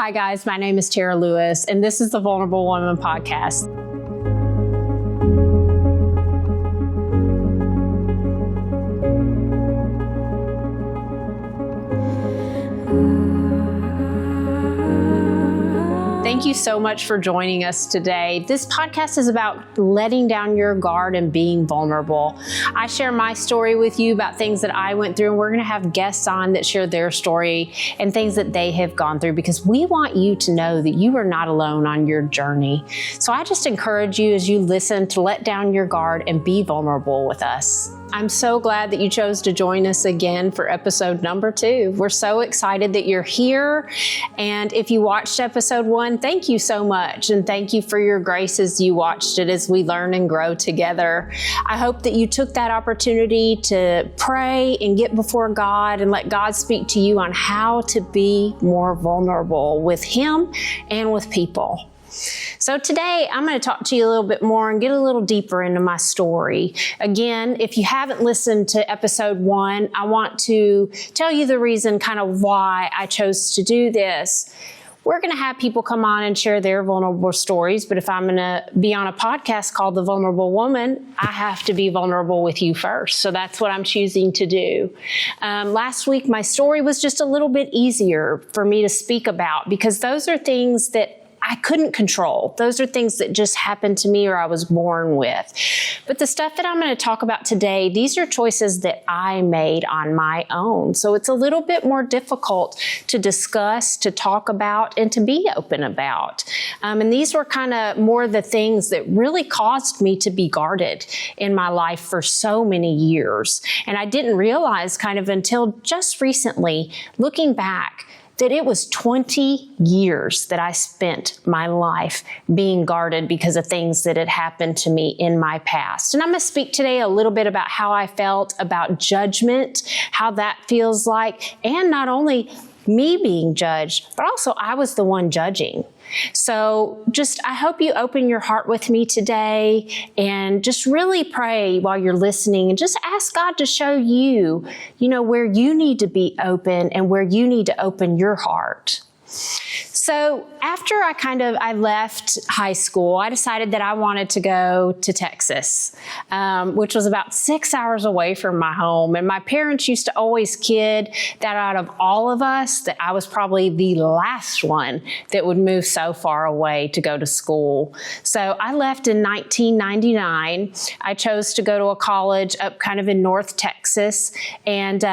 Hi guys, my name is Tara Lewis, and this is the Vulnerable Woman Podcast. Thank you so much for joining us today. This podcast is about letting down your guard and being vulnerable. I share my story with you about things that I went through, and we're going to have guests on that share their story and things that they have gone through, because we want you to know that you are not alone on your journey. So I just encourage you as you listen to let down your guard and be vulnerable with us. I'm so glad that you chose to join us again for episode number 2. We're so excited that you're here. And if you watched episode 1, thank you so much. And thank you for your grace as you watched it as we learn and grow together. I hope that you took that opportunity to pray and get before God and let God speak to you on how to be more vulnerable with Him and with people. So today I'm going to talk to you a little bit more and get a little deeper into my story. Again, if you haven't listened to episode 1, I want to tell you the reason kind of why I chose to do this. We're going to have people come on and share their vulnerable stories, but if I'm going to be on a podcast called The Vulnerable Woman, I have to be vulnerable with you first. So that's what I'm choosing to do. Last week, my story was just a little bit easier for me to speak about because those are things that I couldn't control. Those are things that just happened to me or I was born with. But the stuff that I'm going to talk about today, these are choices that I made on my own. So it's a little bit more difficult to discuss, to talk about, and to be open about. And these were kind of more the things that really caused me to be guarded in my life for so many years. And I didn't realize kind of until just recently, looking back, that it was 20 years that I spent my life being guarded because of things that had happened to me in my past. And I'm going to speak today a little bit about how I felt about judgment, how that feels like, and not only me being judged, but also I was the one judging. So I hope you open your heart with me today and just really pray while you're listening and just ask God to show you, where you need to be open and where you need to open your heart. So after I left high school, I decided that I wanted to go to Texas, which was about 6 hours away from my home. And my parents used to always kid that out of all of us, that I was probably the last one that would move so far away to go to school. So I left in 1999. I chose to go to a college up kind of in North Texas, and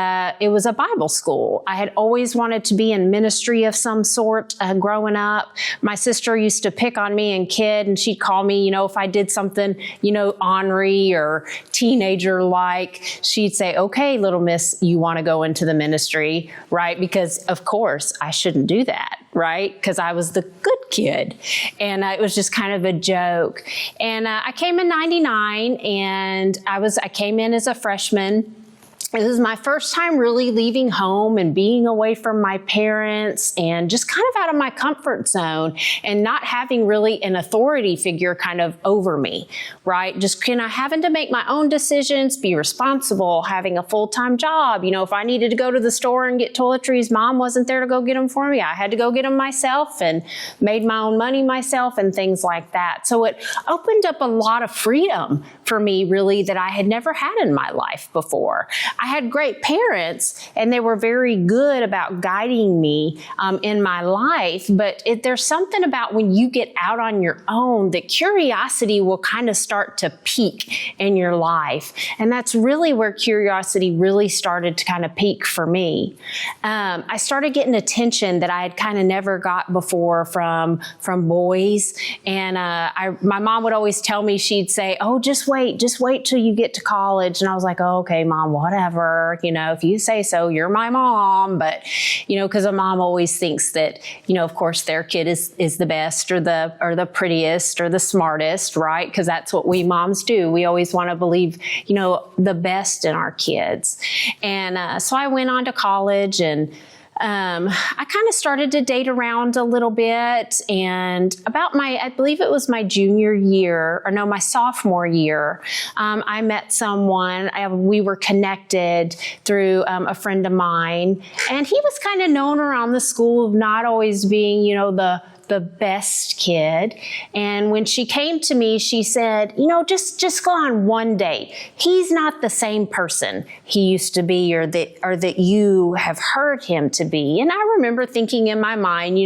it was a Bible school. I had always wanted to be in ministry of some sort. Growing up, my sister used to pick on me and kid, and she'd call me, if I did something, ornery or teenager-like, she'd say, okay, little miss, you want to go into the ministry, right? Because of course I shouldn't do that, right? Because I was the good kid. And it was just kind of a joke. And I came in 99, and I came in as a freshman. It was my first time really leaving home and being away from my parents and just kind of out of my comfort zone and not having really an authority figure kind of over me, right? Just kind of having to make my own decisions, be responsible, having a full-time job. If I needed to go to the store and get toiletries, mom wasn't there to go get them for me. I had to go get them myself and made my own money myself and things like that. So it opened up a lot of freedom for me, really, that I had never had in my life before. I had great parents, and they were very good about guiding me in my life. But there's something about when you get out on your own that curiosity will kind of start to peak in your life. And that's really where curiosity really started to kind of peak for me. I started getting attention that I had kind of never got before from boys. And my mom would always tell me, she'd say, oh, just wait till you get to college. And I was like, oh, okay, Mom, whatever. If you say so, you're my mom. But, because a mom always thinks that, of course, their kid is the best or the prettiest or the smartest, right? Because that's what we moms do. We always want to believe, the best in our kids. And so I went on to college, and I kind of started to date around a little bit, and about I believe it was my my sophomore year, I met someone. We were connected through a friend of mine, and he was kind of known around the school of not always being, the best kid. And when she came to me, she said, just go on one date. He's not the same person he used to be or that you have heard him to be. And I remember thinking in my mind,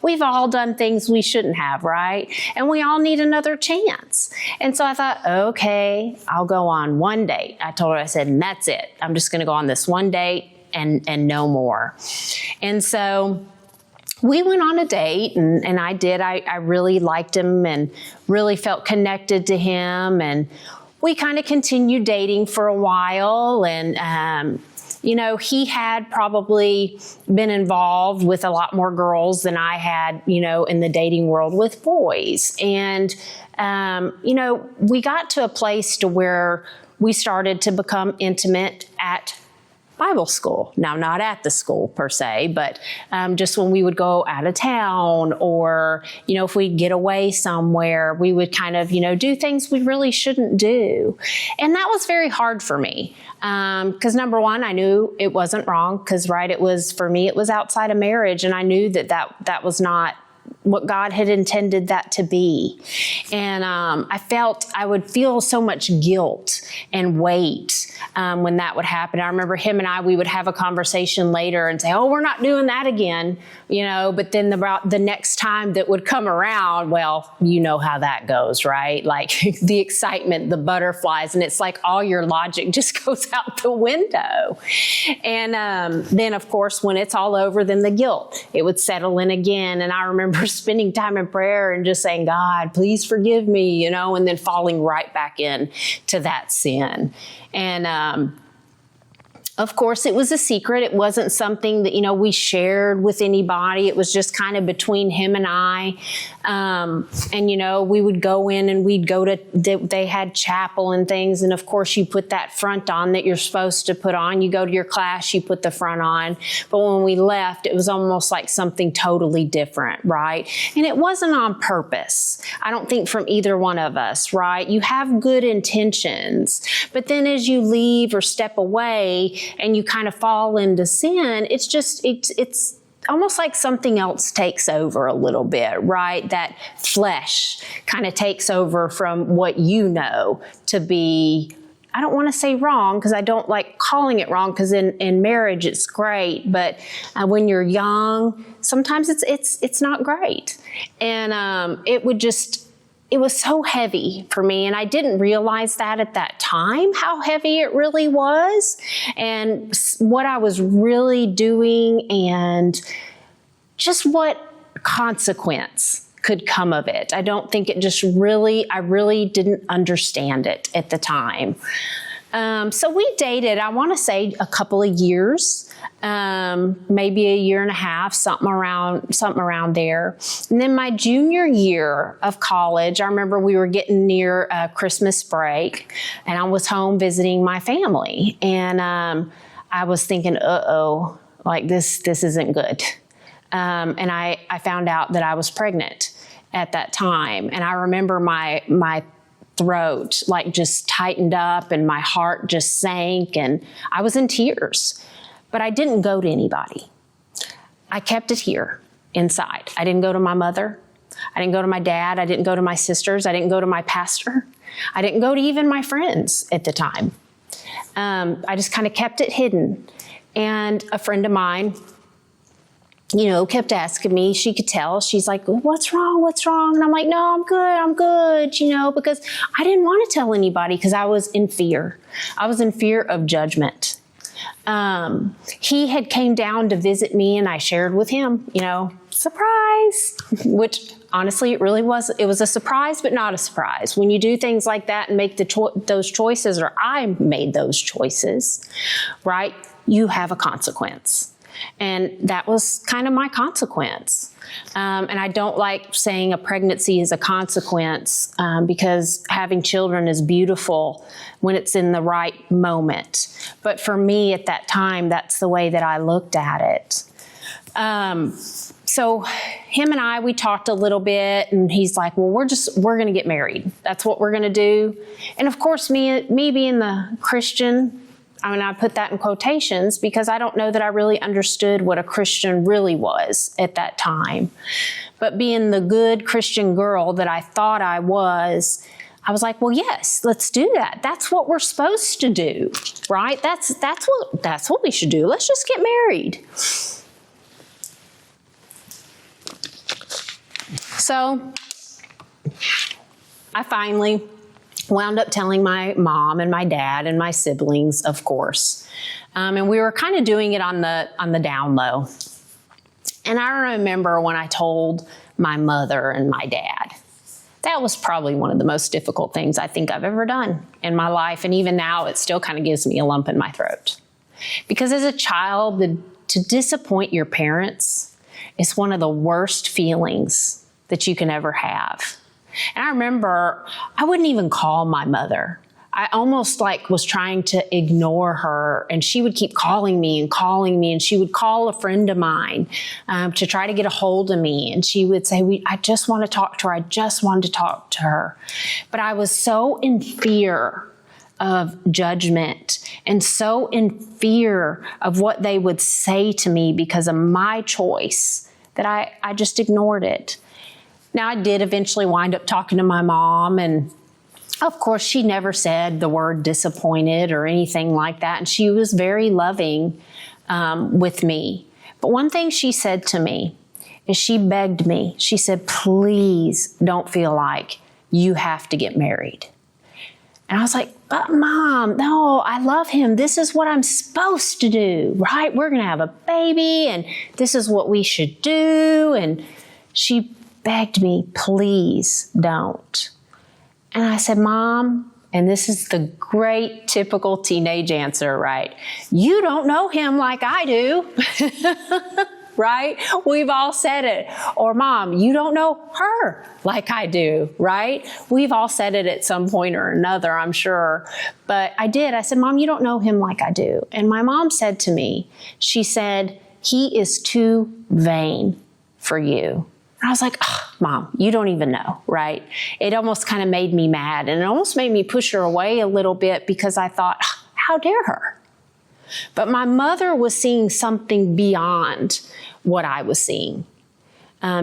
we've all done things we shouldn't have, right? And we all need another chance. And so I thought, okay, I'll go on one date. I told her, I said, and that's it. I'm just going to go on this one date and no more. And so we went on a date, and I really liked him and really felt connected to him. And we kind of continued dating for a while. And, he had probably been involved with a lot more girls than I had, in the dating world with boys. And, we got to a place to where we started to become intimate at Bible school. Now, not at the school per se, but just when we would go out of town, or, if we'd get away somewhere, we would kind of, do things we really shouldn't do. And that was very hard for me. Because number one, I knew it wasn't wrong, because for me, it was outside of marriage. And I knew that was not what God had intended that to be. And I would feel so much guilt and weight when that would happen. I remember him and we would have a conversation later and say, oh, we're not doing that again, but then about the next time that would come around, well, you know how that goes, right? Like the excitement, the butterflies, and it's like all your logic just goes out the window. And then, of course, when it's all over, then the guilt, it would settle in again. And I remember spending time in prayer and just saying, God, please forgive me, and then falling right back in to that sin. And, of course, it was a secret. It wasn't something that, we shared with anybody. It was just kind of between him and I. And, we would go in and we'd go to, they had chapel and things. And of course, you put that front on that you're supposed to put on. You go to your class, you put the front on. But when we left, it was almost like something totally different, right? And it wasn't on purpose. I don't think from either one of us, right? You have good intentions, but then as you leave or step away, and you kind of fall into sin, it's almost like something else takes over a little bit, right? That flesh kind of takes over from what you know to be, I don't want to say wrong, because I don't like calling it wrong, because in marriage it's great, but when you're young, sometimes it's not great. And it was so heavy for me, and I didn't realize that at that time, how heavy it really was, and what I was really doing, and just what consequence could come of it. I don't think I really didn't understand it at the time. So we dated, I want to say, a couple of years, maybe a year and a half, something around there. And then my junior year of college, I remember we were getting near Christmas break, and I was home visiting my family. And I was thinking, like this isn't good. And I found out that I was pregnant at that time. And I remember my throat like just tightened up, and my heart just sank, and I was in tears. But I didn't go to anybody. I kept it here inside. I didn't go to my mother. I didn't go to my dad. I didn't go to my sisters. I didn't go to my pastor. I didn't go to even my friends at the time. I just kind of kept it hidden. And a friend of mine, kept asking me. She could tell. She's like, what's wrong? What's wrong? And I'm like, no, I'm good, because I didn't want to tell anybody, because I was in fear. I was in fear of judgment. He had came down to visit me, and I shared with him, surprise, which honestly, it was a surprise, but not a surprise. When you do things like that and make those choices, or I made those choices, right? You have a consequence. And that was kind of my consequence. And I don't like saying a pregnancy is a consequence, because having children is beautiful when it's in the right moment. But for me at that time, that's the way that I looked at it. So him and I, we talked a little bit, and he's like, well, we're going to get married. That's what we're going to do. And of course, me being the Christian, I mean, I put that in quotations because I don't know that I really understood what a Christian really was at that time. But being the good Christian girl that I thought I was like, well, yes, let's do that. That's what we're supposed to do, right? That's what we should do. Let's just get married. So I finally wound up telling my mom and my dad and my siblings, of course. And we were kind of doing it on the down low. And I remember when I told my mother and my dad, that was probably one of the most difficult things I think I've ever done in my life. And even now, it still kind of gives me a lump in my throat. Because as a child, to disappoint your parents is one of the worst feelings that you can ever have. And I remember I wouldn't even call my mother. I almost was trying to ignore her, and she would keep calling me, and she would call a friend of mine to try to get a hold of me. And she would say, I just want to talk to her. I just wanted to talk to her. But I was so in fear of judgment and so in fear of what they would say to me because of my choice that I just ignored it. Now, I did eventually wind up talking to my mom, and of course, she never said the word disappointed or anything like that, and she was very loving with me. But one thing she said to me is she begged me. She said, please don't feel like you have to get married. And I was like, but Mom, no, I love him. This is what I'm supposed to do, right? We're going to have a baby, and this is what we should do. And she begged me, please don't. And I said, Mom, and this is the great typical teenage answer, right? You don't know him like I do, right? We've all said it. Or Mom, you don't know her like I do, right? We've all said it at some point or another, I'm sure. But I did. I said, Mom, you don't know him like I do. And my mom said to me, she said, he is too vain for you. And I was like, oh, Mom, you don't even know, right? It almost kind of made me mad, and it almost made me push her away a little bit because I thought, how dare her? But my mother was seeing something beyond what I was seeing.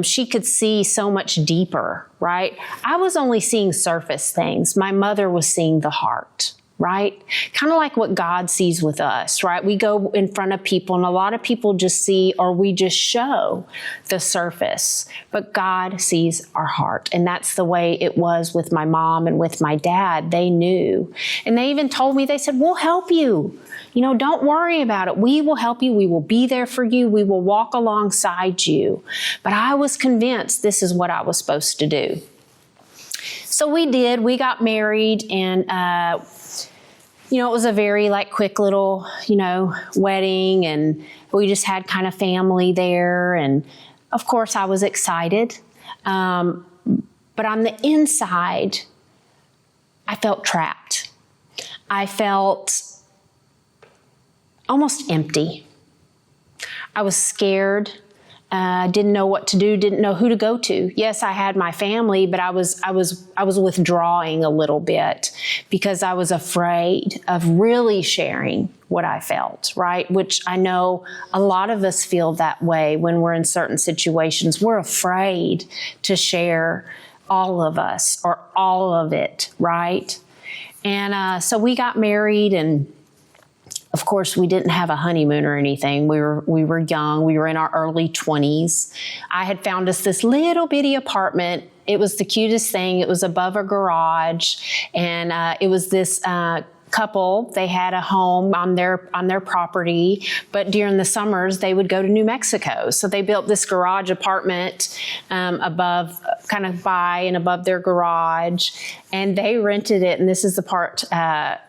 She could see so much deeper, right? I was only seeing surface things. My mother was seeing the heart. Right? Kind of like what God sees with us, right? We go in front of people, and a lot of people just see, or we just show the surface, but God sees our heart. And that's the way it was with my mom and with my dad. They knew. And they even told me, they said, we'll help you. Don't worry about it. We will help you. We will be there for you. We will walk alongside you. But I was convinced this is what I was supposed to do. So we did. We got married, and it was a very quick little, wedding, and we just had kind of family there. And of course I was excited. But on the inside, I felt trapped. I felt almost empty. I was scared. Didn't know what to do, didn't know who to go to. Yes, I had my family, but I was withdrawing a little bit because I was afraid of really sharing what I felt, right? Which I know a lot of us feel that way when we're in certain situations. We're afraid to share all of us or all of it, right? And so we got married, and of course, we didn't have a honeymoon or anything. We were young. We were in our early 20s. I had found us this little bitty apartment. It was the cutest thing. It was above a garage, and it was this couple. They had a home on their property, but during the summers they would go to New Mexico. So they built this garage apartment above their garage, and they rented it. And this is the part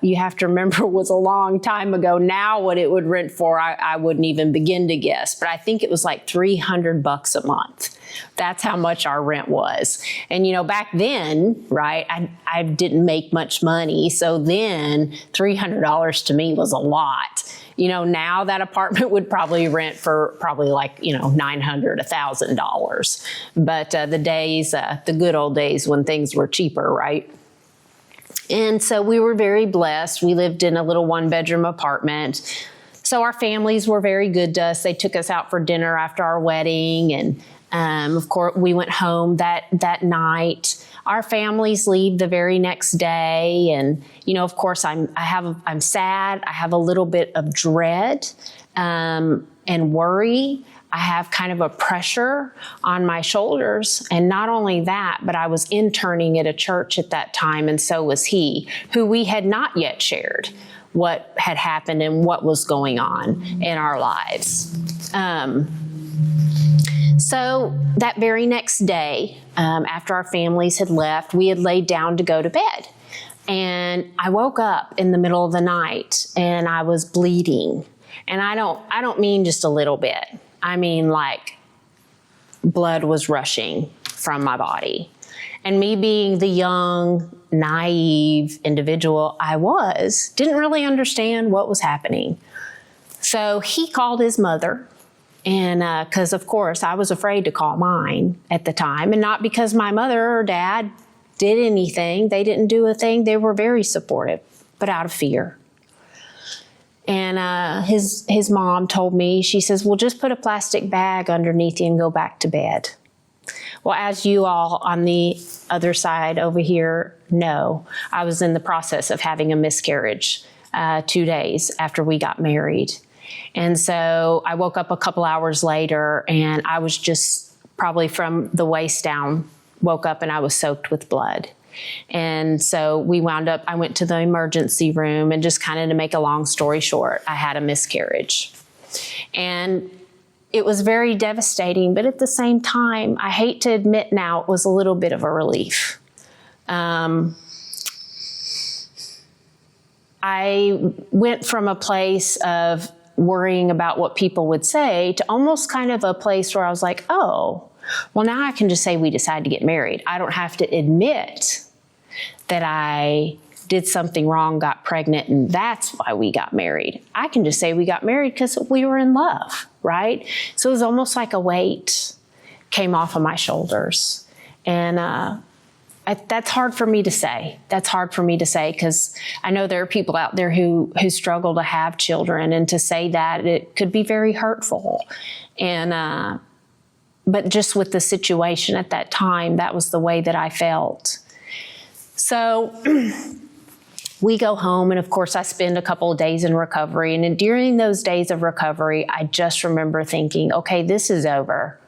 you have to remember was a long time ago. Now what it would rent for, I wouldn't even begin to guess, but I think it was like $300 a month. That's how much our rent was. And, back then, right, I didn't make much money. So then $300 to me was a lot. Now that apartment would probably rent for like, $900, $1,000. But the good old days when things were cheaper, right? And so we were very blessed. We lived in a little 1-bedroom apartment. So our families were very good to us. They took us out for dinner after our wedding. And of course, we went home that night. Our families leave the very next day. And, of course, I'm sad. I have a little bit of dread and worry. I have kind of a pressure on my shoulders. And not only that, but I was interning at a church at that time, and so was he, who we had not yet shared what had happened and what was going on in our lives. So that very next day, after our families had left, we had laid down to go to bed. And I woke up in the middle of the night and I was bleeding. And I don't mean just a little bit. I mean, like, blood was rushing from my body. And me being the young, naive individual I was, didn't really understand what was happening. So he called his mother. And because, of course, I was afraid to call mine at the time. And not because my mother or dad did anything. They didn't do a thing. They were very supportive, but out of fear. And his mom told me, she says, well, just put a plastic bag underneath you and go back to bed. Well, as you all on the other side over here know, I was in the process of having a miscarriage 2 days after we got married. And so I woke up a couple hours later and I was just probably from the waist down, woke up and I was soaked with blood. And so I went to the emergency room, and just kind of to make a long story short, I had a miscarriage. And it was very devastating, but at the same time, I hate to admit now, it was a little bit of a relief. I went from a place of worrying about what people would say to almost kind of a place where I was like, oh, well, now I can just say we decided to get married. I don't have to admit that I did something wrong, got pregnant, and that's why we got married. I can just say we got married because we were in love, right? So it was almost like a weight came off of my shoulders. And that's hard for me to say. That's hard for me to say because I know there are people out there who struggle to have children, and to say that, it could be very hurtful. And but just with the situation at that time, that was the way that I felt. So we go home, and of course I spend a couple of days in recovery. And during those days of recovery, I just remember thinking, okay, this is over,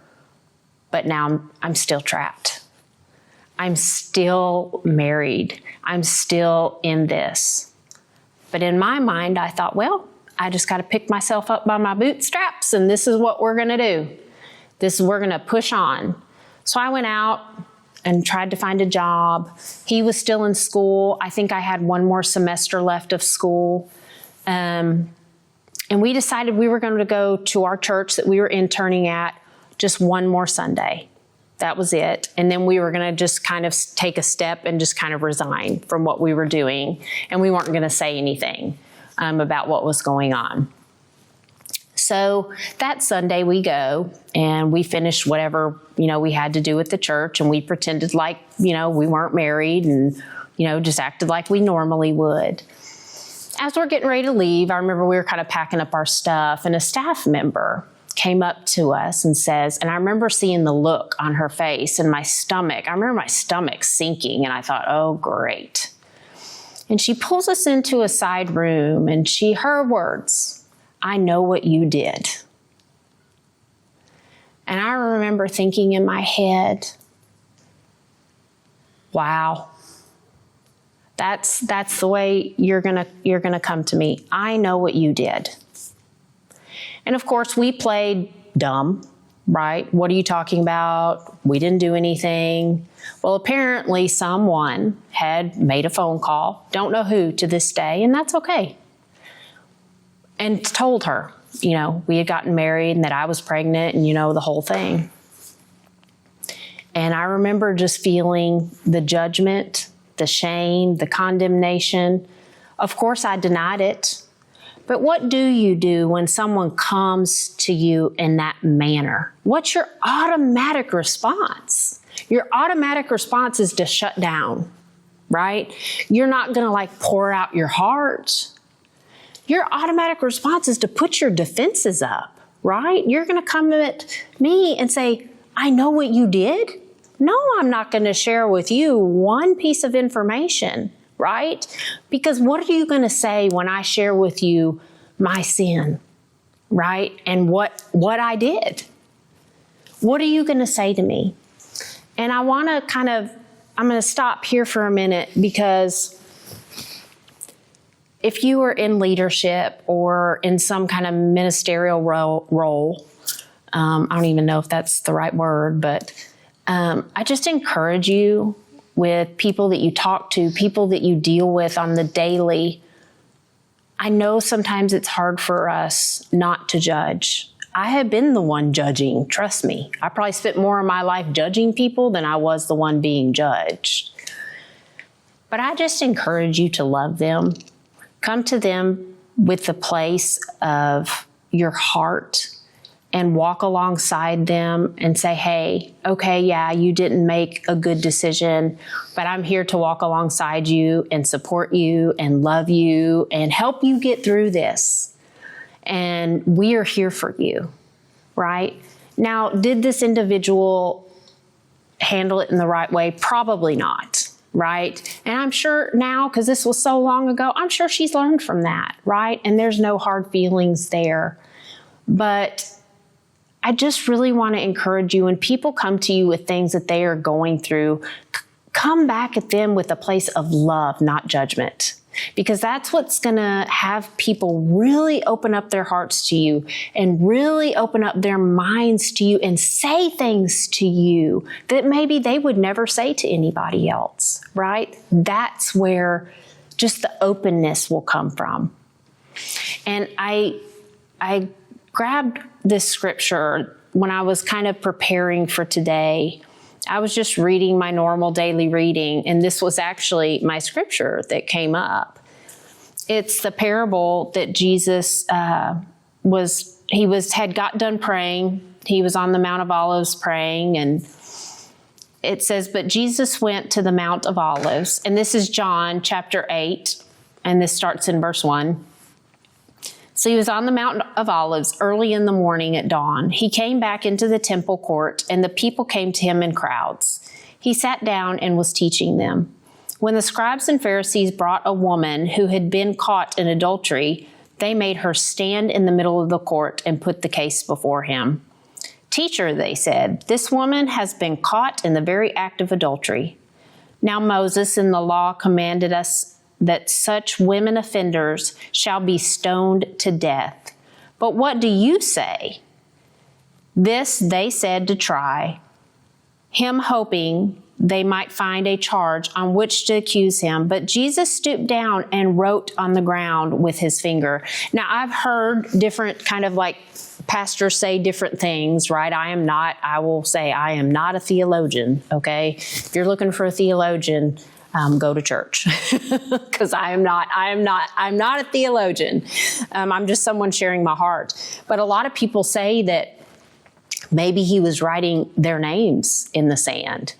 but now I'm still trapped. I'm still married. I'm still in this. But in my mind, I thought, well, I just got to pick myself up by my bootstraps, and this is what we're going to do. We're going to push on. So I went out and tried to find a job. He was still in school. I think I had one more semester left of school. And we decided we were going to go to our church that we were interning at just one more Sunday. That was it. And then we were going to just kind of take a step and just kind of resign from what we were doing. And we weren't going to say anything about what was going on. So that Sunday we go and we finished whatever, we had to do at the church, and we pretended like, we weren't married, and, just acted like we normally would. As we're getting ready to leave, I remember we were kind of packing up our stuff, and a staff member came up to us and says, and I remember seeing the look on her face and I remember my stomach sinking, and I thought, oh, great. And she pulls us into a side room, and her words, I know what you did. And I remember thinking in my head, wow, that's the way you're gonna come to me. I know what you did. And of course, we played dumb, right? What are you talking about? We didn't do anything. Well, apparently someone had made a phone call, don't know who to this day, and that's okay. And told her, we had gotten married and that I was pregnant and, the whole thing. And I remember just feeling the judgment, the shame, the condemnation. Of course, I denied it. But what do you do when someone comes to you in that manner? What's your automatic response? Your automatic response is to shut down, right? You're not going to pour out your heart. Your automatic response is to put your defenses up, right? You're going to come at me and say, I know what you did. No, I'm not going to share with you one piece of information, right? Because what are you going to say when I share with you my sin, right? And what I did? What are you going to say to me? And I want to I'm going to stop here for a minute, because if you are in leadership or in some kind of ministerial role, I don't even know if that's the right word, but I just encourage you, with people that you talk to, people that you deal with on the daily. I know sometimes it's hard for us not to judge. I have been the one judging, trust me. I probably spent more of my life judging people than I was the one being judged. But I just encourage you to love them. Come to them with the place of your heart and walk alongside them and say, hey, okay, yeah, you didn't make a good decision, but I'm here to walk alongside you and support you and love you and help you get through this. And we are here for you, right? Now, did this individual handle it in the right way? Probably not, right? And I'm sure now, because this was so long ago, I'm sure she's learned from that, right? And there's no hard feelings there. But I just really want to encourage you, when people come to you with things that they are going through, come back at them with a place of love, not judgment. Because that's what's going to have people really open up their hearts to you and really open up their minds to you and say things to you that maybe they would never say to anybody else, right? That's where just the openness will come from. And I grabbed this scripture when I was kind of preparing for today. I was just reading my normal daily reading, and this was actually my scripture that came up. It's the parable that Jesus had got done praying. He was on the Mount of Olives praying, and it says, but Jesus went to the Mount of Olives, and this is John chapter 8, and this starts in verse 1. So he was on the Mount of Olives early in the morning at dawn. He came back into the temple court, and the people came to him in crowds. He sat down and was teaching them. When the scribes and Pharisees brought a woman who had been caught in adultery, they made her stand in the middle of the court and put the case before him. Teacher, they said, this woman has been caught in the very act of adultery. Now Moses in the law commanded us that such women offenders shall be stoned to death. But what do you say? This they said to try him, hoping they might find a charge on which to accuse him. But Jesus stooped down and wrote on the ground with his finger. Now, I've heard different pastors say different things, right? I will say I am not a theologian, okay? If you're looking for a theologian, go to church, because I'm not a theologian. I'm just someone sharing my heart. But a lot of people say that maybe he was writing their names in the sand,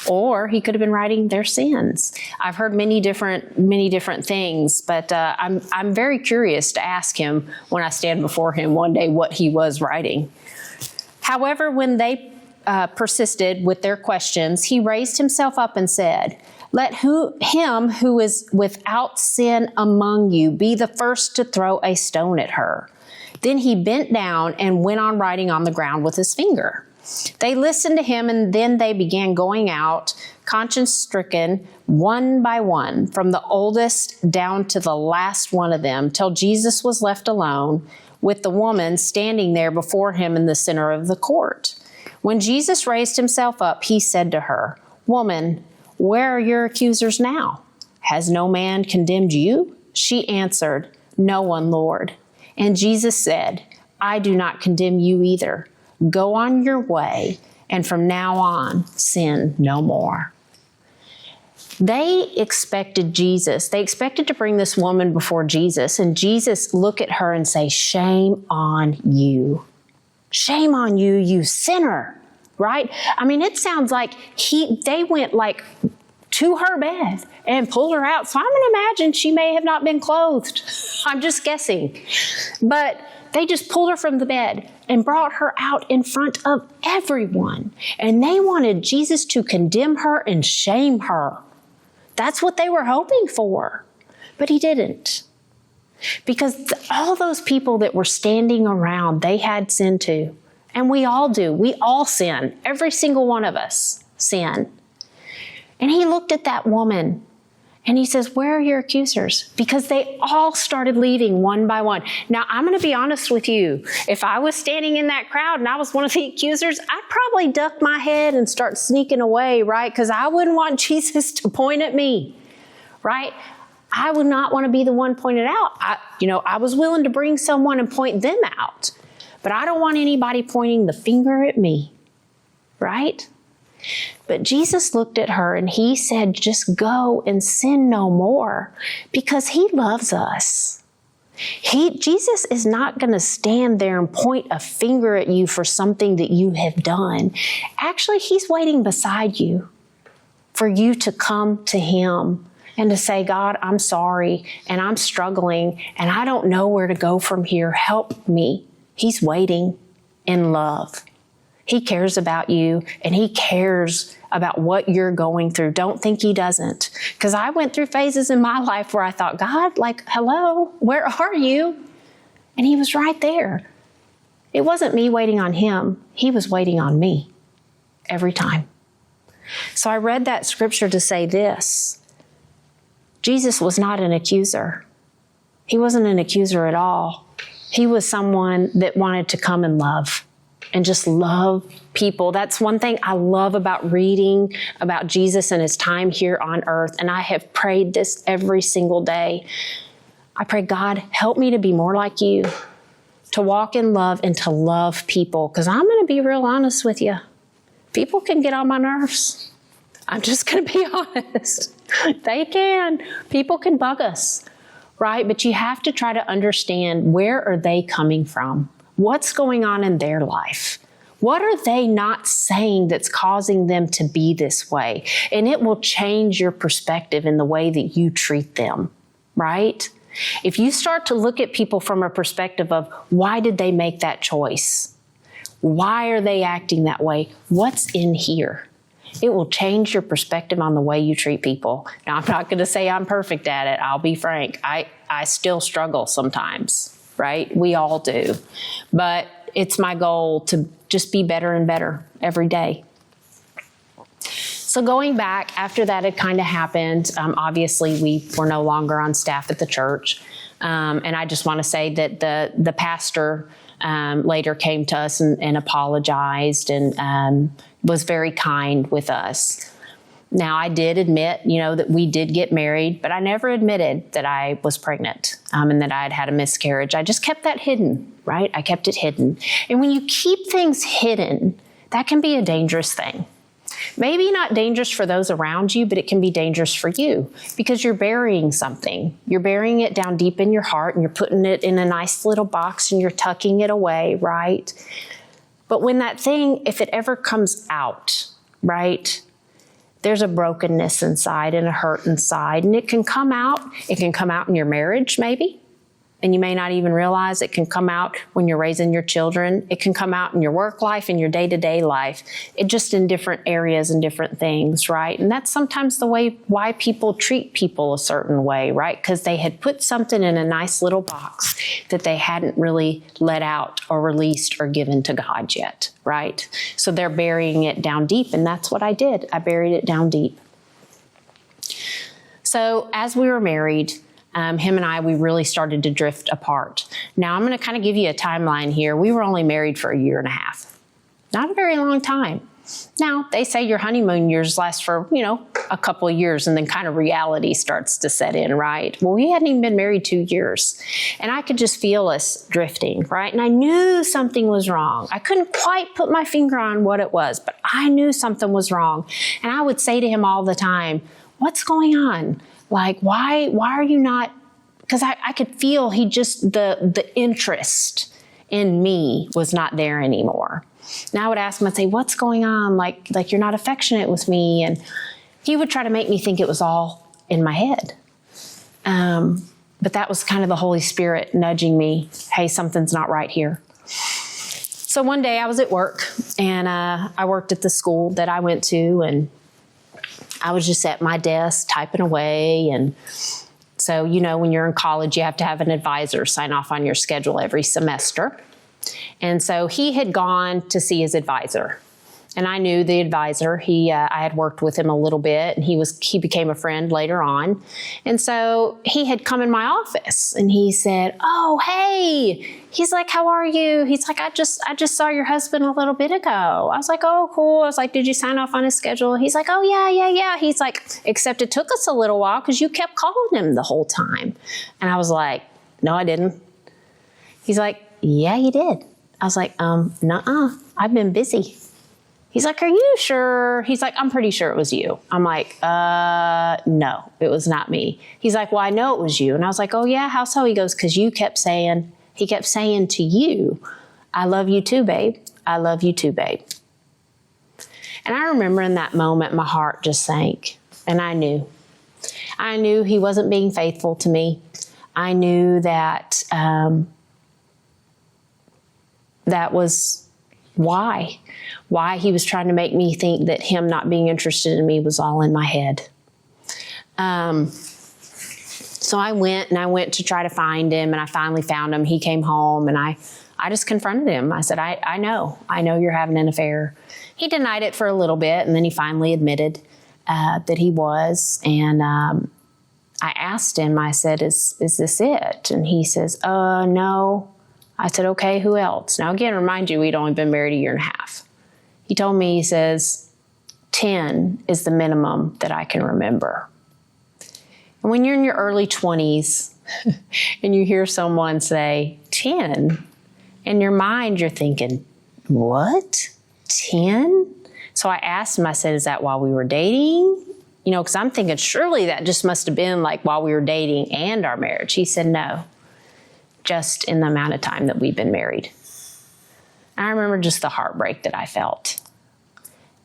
or he could have been writing their sins. I've heard many different things, but I'm very curious to ask him when I stand before him one day what he was writing. However, when they persisted with their questions, he raised himself up and said, let him who is without sin among you be the first to throw a stone at her. Then he bent down and went on writing on the ground with his finger. They listened to him, and then they began going out, conscience-stricken, one by one, from the oldest down to the last one of them, till Jesus was left alone with the woman standing there before him in the center of the court. When Jesus raised himself up, he said to her, Woman, where are your accusers now? Has no man condemned you? She answered, No one, Lord. And Jesus said, I do not condemn you either. Go on your way, And from now on, sin no more. They expected Jesus. They expected to bring this woman before Jesus, and Jesus look at her and say, shame on you. Shame on you, you sinner, right? I mean, it sounds like they went like to her bed and pulled her out. So I'm going to imagine she may have not been clothed. I'm just guessing. But they just pulled her from the bed and brought her out in front of everyone. And they wanted Jesus to condemn her and shame her. That's what they were hoping for. But he didn't. Because all those people that were standing around, they had sin too. And we all do. We all sin. Every single one of us sin. And he looked at that woman and he says, where are your accusers? Because they all started leaving one by one. Now, I'm going to be honest with you. If I was standing in that crowd and I was one of the accusers, I'd probably duck my head and start sneaking away, right? Because I wouldn't want Jesus to point at me, right? I would not want to be the one pointed out. I was willing to bring someone and point them out, but I don't want anybody pointing the finger at me, right? But Jesus looked at her and he said, just go and sin no more, because he loves us. Jesus is not going to stand there and point a finger at you for something that you have done. Actually, he's waiting beside you for you to come to him and to say, God, I'm sorry, and I'm struggling, and I don't know where to go from here. Help me. He's waiting in love. He cares about you, and he cares about what you're going through. Don't think he doesn't. Because I went through phases in my life where I thought, God, hello, where are you? And he was right there. It wasn't me waiting on him. He was waiting on me every time. So I read that scripture to say this. Jesus was not an accuser. He wasn't an accuser at all. He was someone that wanted to come and love and just love people. That's one thing I love about reading about Jesus and his time here on earth. And I have prayed this every single day. I pray, God, help me to be more like you, to walk in love and to love people. Because I'm going to be real honest with you. People can get on my nerves. I'm just going to be honest. They can. People can bug us, right? But you have to try to understand, where are they coming from? What's going on in their life? What are they not saying that's causing them to be this way? And it will change your perspective in the way that you treat them, right? If you start to look at people from a perspective of, why did they make that choice? Why are they acting that way? What's in here? It will change your perspective on the way you treat people. Now, I'm not going to say I'm perfect at it. I'll be frank. I still struggle sometimes, right? We all do. But it's my goal to just be better and better every day. So going back, after that had kind of happened, obviously we were no longer on staff at the church. And I just want to say that the pastor later came to us and apologized and was very kind with us. Now, I did admit, that we did get married, but I never admitted that I was pregnant and that I had had a miscarriage. I just kept that hidden, right? I kept it hidden. And when you keep things hidden, that can be a dangerous thing. Maybe not dangerous for those around you, but it can be dangerous for you because you're burying something. You're burying it down deep in your heart and you're putting it in a nice little box and you're tucking it away, right? But when that thing, if it ever comes out, right, there's a brokenness inside and a hurt inside, and it can come out. It can come out in your marriage, maybe. And you may not even realize it can come out when you're raising your children. It can come out in your work life, in your day-to-day life, just in different areas and different things, right? And that's sometimes the way why people treat people a certain way, right? Because they had put something in a nice little box that they hadn't really let out or released or given to God yet, right? So they're burying it down deep, and that's what I did. I buried it down deep. So as we were married, him and I, we really started to drift apart. Now, I'm going to kind of give you a timeline here. We were only married for 1.5 years. Not a very long time. Now, they say your honeymoon years last for, a couple of years, and then kind of reality starts to set in, right? Well, we hadn't even been married 2 years, and I could just feel us drifting, right? And I knew something was wrong. I couldn't quite put my finger on what it was, but I knew something was wrong. And I would say to him all the time, what's going on? Like, why are you not? Because I could feel the interest in me was not there anymore. And I would ask him, I'd say, what's going on? Like you're not affectionate with me. And he would try to make me think it was all in my head. But that was kind of the Holy Spirit nudging me, hey, something's not right here. So one day I was at work, and I worked at the school that I went to, and I was just at my desk typing away. And so, when you're in college, you have to have an advisor sign off on your schedule every semester. And so he had gone to see his advisor, and I knew the advisor. I had worked with him a little bit, and he became a friend later on. And so he had come in my office, and he said, "Oh, hey." He's like, "How are you?" He's like, I just saw your husband a little bit ago." I was like, "Oh, cool." I was like, "Did you sign off on his schedule?" He's like, "Oh, yeah. He's like, "Except it took us a little while because you kept calling him the whole time." And I was like, "No, I didn't." He's like, "Yeah, you did." I was like, nuh-uh, I've been busy. He's like, "Are you sure?" He's like, "I'm pretty sure it was you." I'm like, no, it was not me. He's like, "Well, I know it was you." And I was like, "Oh yeah, how so?" He goes, "Because he kept saying to you, 'I love you too, babe. I love you too, babe.'" And I remember in that moment, my heart just sank, and I knew he wasn't being faithful to me. I knew that, that was why he was trying to make me think that him not being interested in me was all in my head. So I went to try to find him, and I finally found him. He came home, and I just confronted him. I said, I know you're having an affair. He denied it for a little bit, and then he finally admitted that he was. And I asked him, I said, is this it? And he says, no. I said, "Okay, who else?" Now, again, remind you, we'd only been married 1.5 years. He told me, he says, 10 is the minimum that I can remember. And when you're in your early 20s and you hear someone say 10, in your mind, you're thinking, what? 10? So I asked him, I said, "Is that while we were dating?" Because I'm thinking, surely that just must have been like while we were dating and our marriage. He said, "No, just in the amount of time that we've been married." And I remember just the heartbreak that I felt.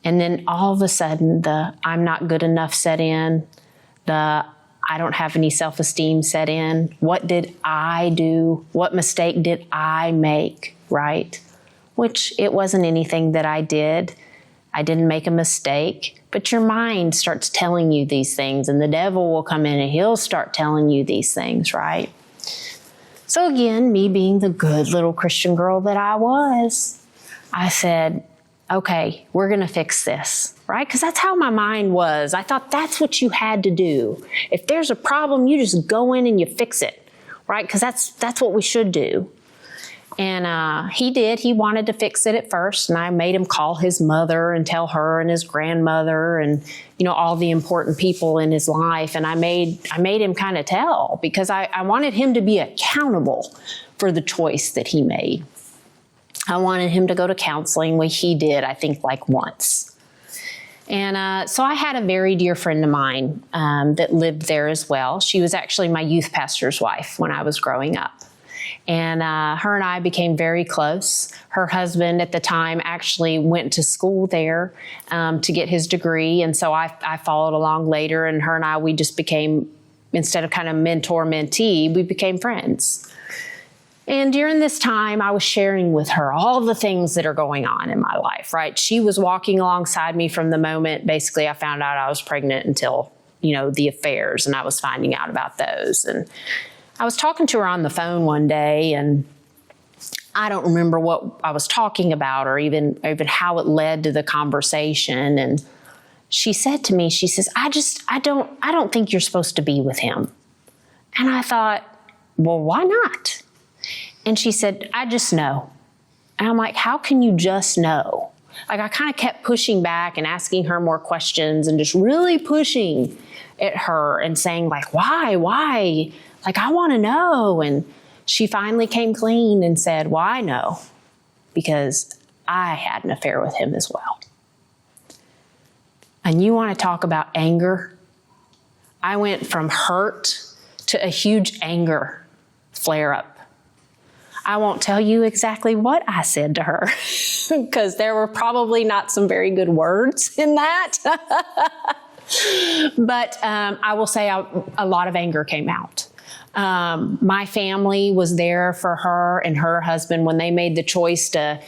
And then all of a sudden, the I'm not good enough set in, the I don't have any self-esteem set in. What did I do? What mistake did I make, right? Which it wasn't anything that I did. I didn't make a mistake. But your mind starts telling you these things, and the devil will come in and he'll start telling you these things, right? So again, me being the good little Christian girl that I was, I said, "Okay, we're going to fix this," right? Because that's how my mind was. I thought that's what you had to do. If there's a problem, you just go in and you fix it, right? Because that's what we should do. And he did. He wanted to fix it at first, and I made him call his mother and tell her and his grandmother and all the important people in his life. And I made him kind of tell, because I wanted him to be accountable for the choice that he made. I wanted him to go to counseling, which he did, I think, like once. And so I had a very dear friend of mine that lived there as well. She was actually my youth pastor's wife when I was growing up. And her and I became very close. Her husband at the time actually went to school there to get his degree. And so I followed along later, and her and I, we just became, instead of kind of mentor-mentee, we became friends. And during this time, I was sharing with her all the things that are going on in my life, right? She was walking alongside me from the moment, basically, I found out I was pregnant until, the affairs, and I was finding out about those. And I was talking to her on the phone one day, and I don't remember what I was talking about or even how it led to the conversation. And she said to me, she says, I don't think you're supposed to be with him. And I thought, well, why not? And she said, I just know. And I'm like, how can you just know? Like I kind of kept pushing back and asking her more questions and just really pushing at her and saying like, why? Like, I want to know. And she finally came clean and said, well, I know, because I had an affair with him as well. And you want to talk about anger? I went from hurt to a huge anger flare up. I won't tell you exactly what I said to her because there were probably not some very good words in that. But I will say a lot of anger came out. My family was there for her and her husband when they made the choice to,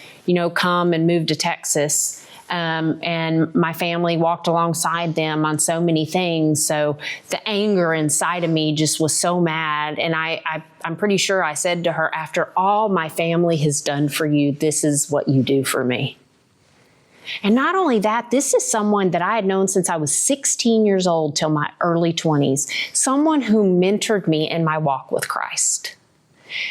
come and move to Texas. And my family walked alongside them on so many things. So the anger inside of me just was so mad. And I'm pretty sure I said to her, after all my family has done for you, this is what you do for me. And not only that, this is someone that I had known since I was 16 years old till my early 20s, someone who mentored me in my walk with Christ,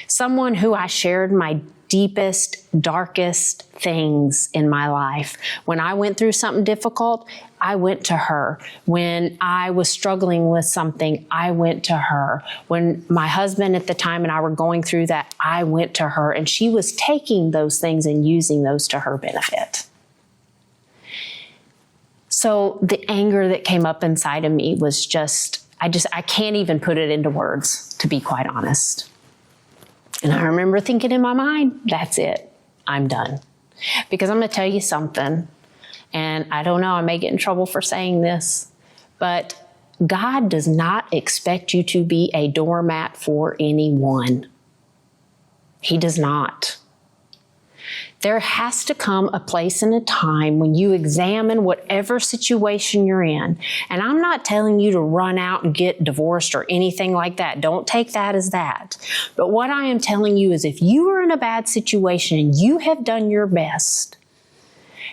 someone who I shared my deepest, darkest things in my life. When I went through something difficult, I went to her. When I was struggling with something, I went to her. When my husband at the time and I were going through that, I went to her, and she was taking those things and using those to her benefit. So the anger that came up inside of me was I can't even put it into words, to be quite honest. And I remember thinking in my mind, that's it, I'm done. Because I'm going to tell you something, and I don't know, I may get in trouble for saying this, but God does not expect you to be a doormat for anyone. He does not. There has to come a place and a time when you examine whatever situation you're in. And I'm not telling you to run out and get divorced or anything like that. Don't take that as that. But what I am telling you is if you are in a bad situation and you have done your best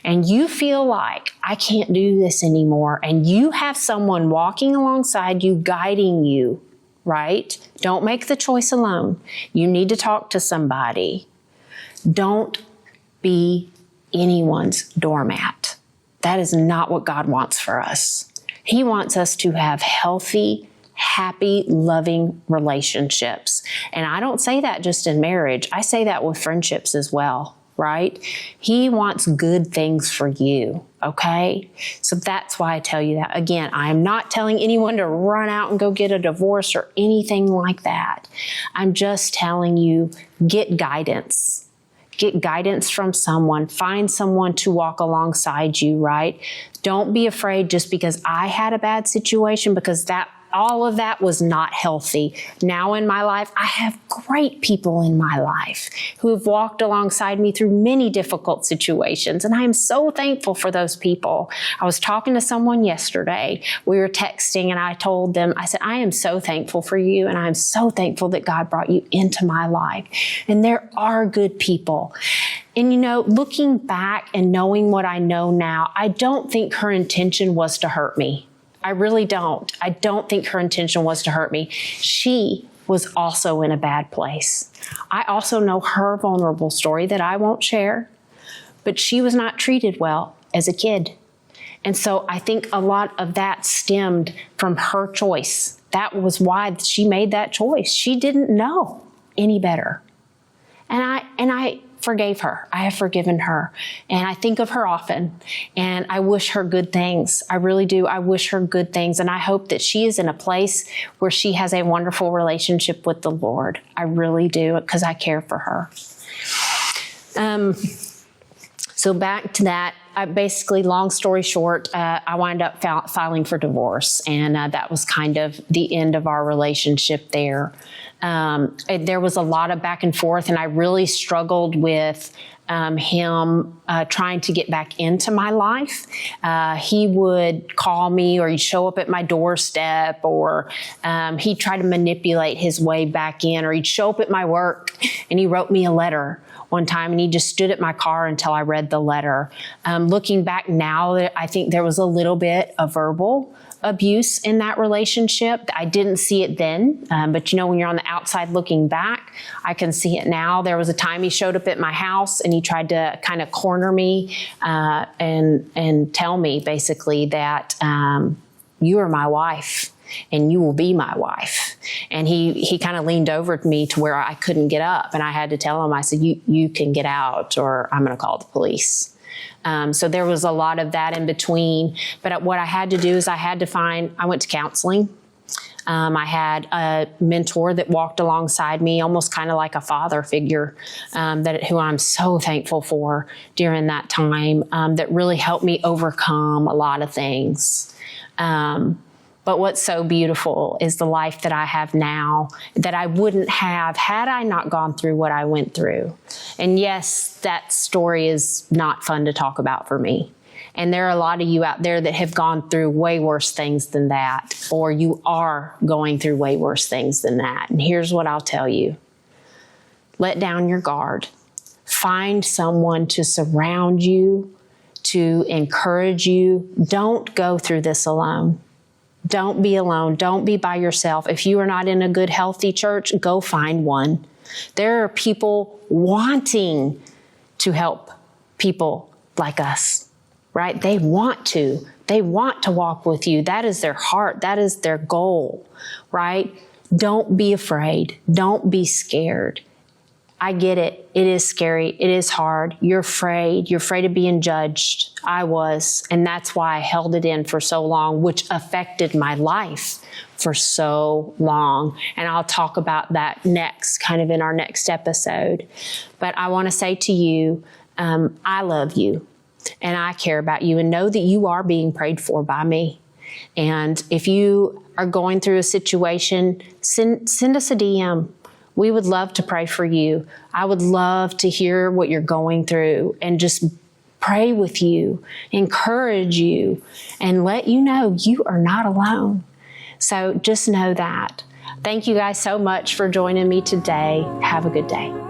and you feel like I can't do this anymore, and you have someone walking alongside you, guiding you, right? Don't make the choice alone. You need to talk to somebody. Don't be anyone's doormat. That is not what God wants for us. He wants us to have healthy, happy, loving relationships. And I don't say that just in marriage. I say that with friendships as well, right? He wants good things for you, okay? So that's why I tell you that. Again, I am not telling anyone to run out and go get a divorce or anything like that. I'm just telling you, get guidance. Get guidance from someone. Find someone to walk alongside you, right? Don't be afraid just because I had a bad situation, because all of that was not healthy. Now in my life, I have great people in my life who have walked alongside me through many difficult situations, and I am so thankful for those people. I was talking to someone yesterday. We were texting, and I told them, I said, I am so thankful for you, and I am so thankful that God brought you into my life. And there are good people. And looking back and knowing what I know now, I don't think her intention was to hurt me. I really don't. I don't think her intention was to hurt me. She was also in a bad place. I also know her vulnerable story that I won't share, but she was not treated well as a kid. And so I think a lot of that stemmed from her choice. That was why she made that choice. She didn't know any better. And I forgave her. I have forgiven her. And I think of her often, and I wish her good things. I really do. I wish her good things. And I hope that she is in a place where she has a wonderful relationship with the Lord. I really do, because I care for her. So back to that, basically, long story short, I wound up filing for divorce. And that was kind of the end of our relationship there. There was a lot of back and forth, and I really struggled with him trying to get back into my life. He would call me, or he'd show up at my doorstep, or he'd try to manipulate his way back in, or he'd show up at my work and he wrote me a letter, one time, and he just stood at my car until I read the letter. Looking back now, I think there was a little bit of verbal abuse in that relationship. I didn't see it then, but when you're on the outside looking back, I can see it now. There was a time he showed up at my house and he tried to kind of corner me and tell me basically that you are my wife and you will be my wife. And he kind of leaned over to me to where I couldn't get up, and I had to tell him, I said, you can get out or I'm going to call the police. So there was a lot of that in between. But what I had to do is I went to counseling. I had a mentor that walked alongside me, almost kind of like a father figure, who I'm so thankful for during that time, that really helped me overcome a lot of things. But what's so beautiful is the life that I have now that I wouldn't have had I not gone through what I went through. And yes, that story is not fun to talk about for me. And there are a lot of you out there that have gone through way worse things than that, or you are going through way worse things than that. And here's what I'll tell you. Let down your guard. Find someone to surround you, to encourage you. Don't go through this alone. Don't be alone. Don't be by yourself. If you are not in a good, healthy church, go find one. There are people wanting to help people like us, right? They want to walk with you. That is their heart. That is their goal, right? Don't be afraid. Don't be scared. I get it. It is scary. It is hard. You're afraid. You're afraid of being judged. I was. And that's why I held it in for so long, which affected my life for so long. And I'll talk about that next, kind of in our next episode. But I want to say to you, I love you and I care about you, and know that you are being prayed for by me. And if you are going through a situation, send us a DM. We would love to pray for you. I would love to hear what you're going through and just pray with you, encourage you, and let you know you are not alone. So just know that. Thank you guys so much for joining me today. Have a good day.